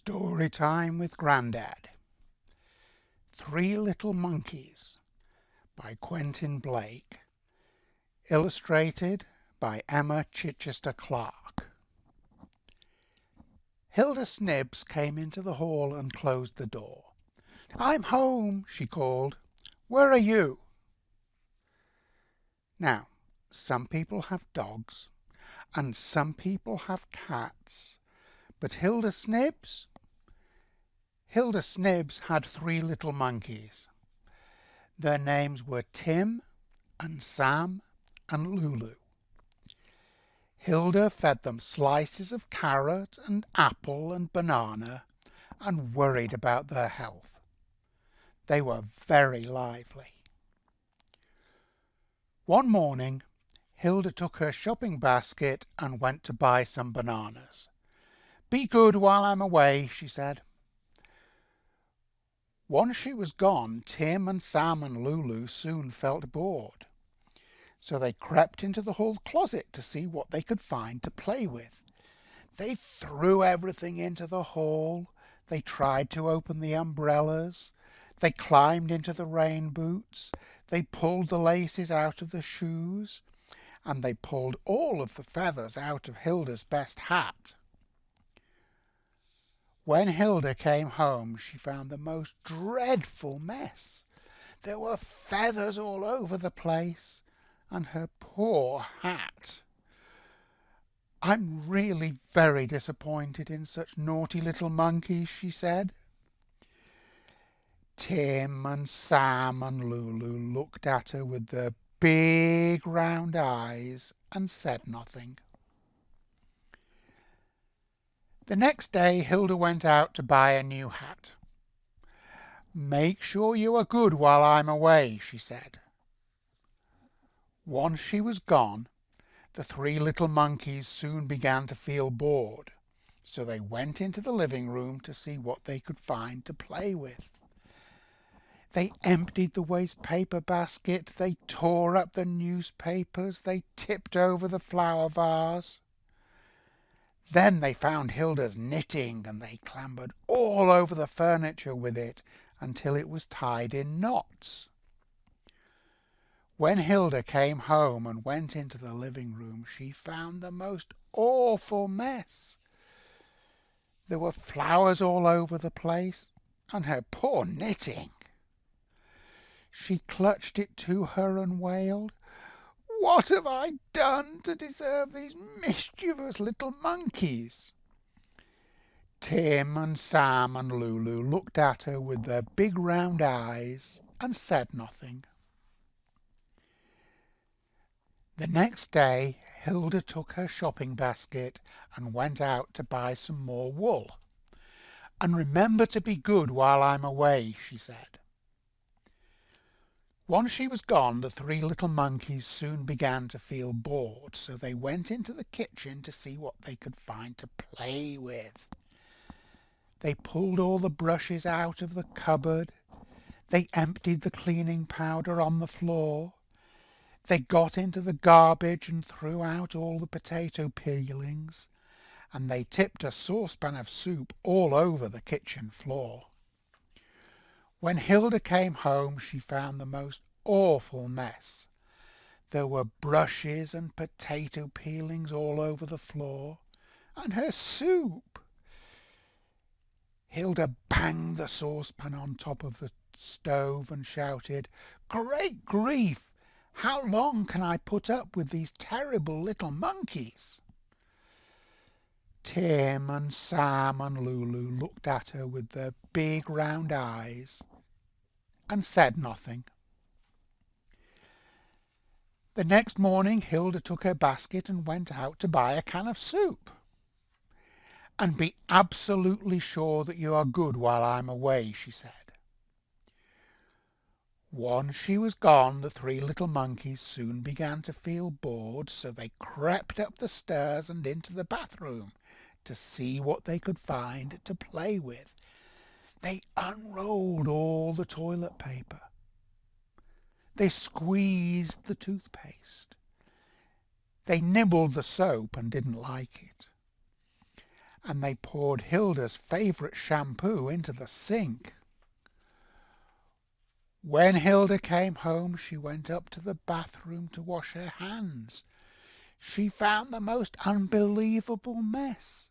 Story time with Grandad. Three Little Monkeys by Quentin Blake. Illustrated by Emma Chichester Clark. Hilda Snibbs came into the hall and closed the door. "I'm home," she called. "Where are you?" Now, some people have dogs and some people have cats, but Hilda Snibbs had three little monkeys. Their names were Tim and Sam and Lulu. Hilda fed them slices of carrot and apple and banana and worried about their health. They were very lively. One morning, Hilda took her shopping basket and went to buy some bananas. "Be good while I'm away," she said. Once she was gone, Tim and Sam and Lulu soon felt bored. So they crept into the hall closet to see what they could find to play with. They threw everything into the hall. They tried to open the umbrellas. They climbed into the rain boots. They pulled the laces out of the shoes. And they pulled all of the feathers out of Hilda's best hat. When Hilda came home, she found the most dreadful mess. There were feathers all over the place, and her poor hat. "I'm really very disappointed in such naughty little monkeys," she said. Tim and Sam and Lulu looked at her with their big round eyes and said nothing. The next day Hilda went out to buy a new hat. "Make sure you are good while I'm away," she said. Once she was gone, the three little monkeys soon began to feel bored, so they went into the living room to see what they could find to play with. They emptied the waste paper basket, they tore up the newspapers, they tipped over the flower vase. Then they found Hilda's knitting and they clambered all over the furniture with it until it was tied in knots. When Hilda came home and went into the living room, she found the most awful mess. There were flowers all over the place and her poor knitting. She clutched it to her and wailed, "What have I done to deserve these mischievous little monkeys?" Tim and Sam and Lulu looked at her with their big round eyes and said nothing. The next day Hilda took her shopping basket and went out to buy some more wool. "And remember to be good while I'm away," she said. Once she was gone, the three little monkeys soon began to feel bored, so they went into the kitchen to see what they could find to play with. They pulled all the brushes out of the cupboard. They emptied the cleaning powder on the floor. They got into the garbage and threw out all the potato peelings, and they tipped a saucepan of soup all over the kitchen floor. When Hilda came home, she found the most awful mess. There were brushes and potato peelings all over the floor, and her soup. Hilda banged the saucepan on top of the stove and shouted, "Great grief! How long can I put up with these terrible little monkeys?" Tim and Sam and Lulu looked at her with their big round eyes and said nothing. The next morning Hilda took her basket and went out to buy a can of soup. "And be absolutely sure that you are good while I'm away," she said. Once she was gone, the three little monkeys soon began to feel bored, so they crept up the stairs and into the bathroom to see what they could find to play with. They unrolled all the toilet paper. They squeezed the toothpaste. They nibbled the soap and didn't like it. and they poured Hilda's favourite shampoo into the sink. When Hilda came home, she went up to the bathroom to wash her hands. She found the most unbelievable mess.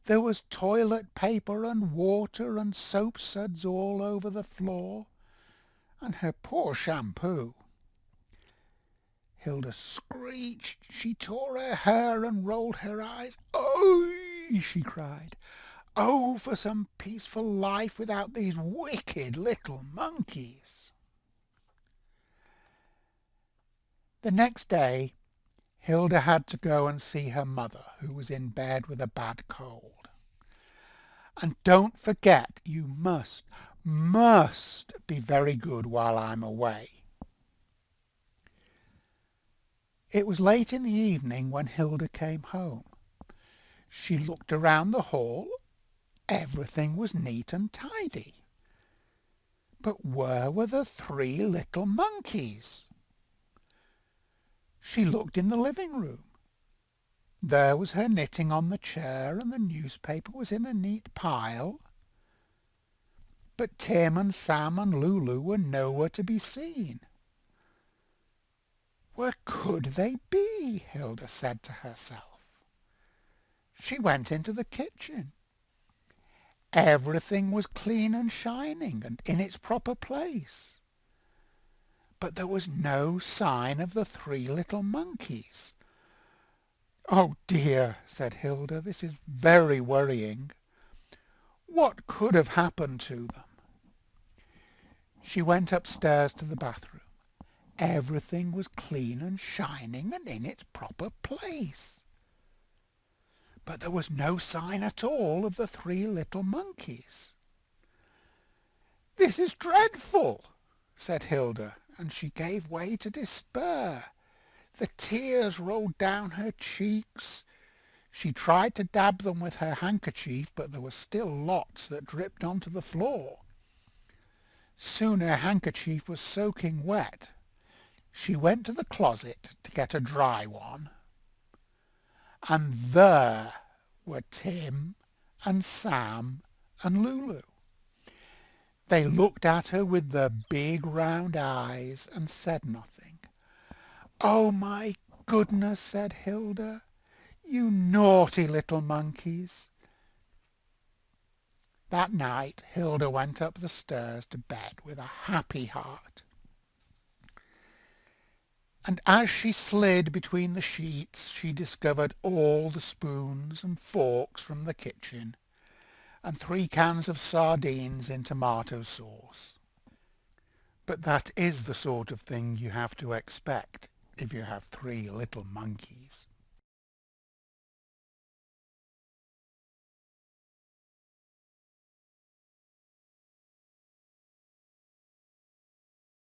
There was toilet paper and water and soap suds all over the floor, and her poor shampoo. Hilda screeched. She tore her hair and rolled her eyes. "Oh!" she cried. "Oh, for some peaceful life without these wicked little monkeys." The next day, Hilda had to go and see her mother, who was in bed with a bad cold. "And don't forget, you must be very good while I'm away." It was late in the evening when Hilda came home. She looked around the hall. Everything was neat and tidy. But where were the 3 little monkeys? She looked in the living room. There was her knitting on the chair, and the newspaper was in a neat pile. But Tim and Sam and Lulu were nowhere to be seen. Where could they be? Hilda said to herself. She went into the kitchen. Everything was clean and shining and in its proper place. But there was no sign of the 3 little monkeys. "Oh dear," said Hilda, "this is very worrying. What could have happened to them?" She went upstairs to the bathroom. Everything was clean and shining and in its proper place. But there was no sign at all of the 3 little monkeys. "This is dreadful," said Hilda, and she gave way to despair. The tears rolled down her cheeks. She tried to dab them with her handkerchief, but there were still lots that dripped onto the floor. Soon her handkerchief was soaking wet. She went to the closet to get a dry one. And there were Tim and Sam and Lulu. They looked at her with their big round eyes and said nothing. "Oh, my goodness," said Hilda. "You naughty little monkeys." That night Hilda went up the stairs to bed with a happy heart. And as she slid between the sheets, she discovered all the spoons and forks from the kitchen, and 3 cans of sardines in tomato sauce. But that is the sort of thing you have to expect if you have 3 little monkeys.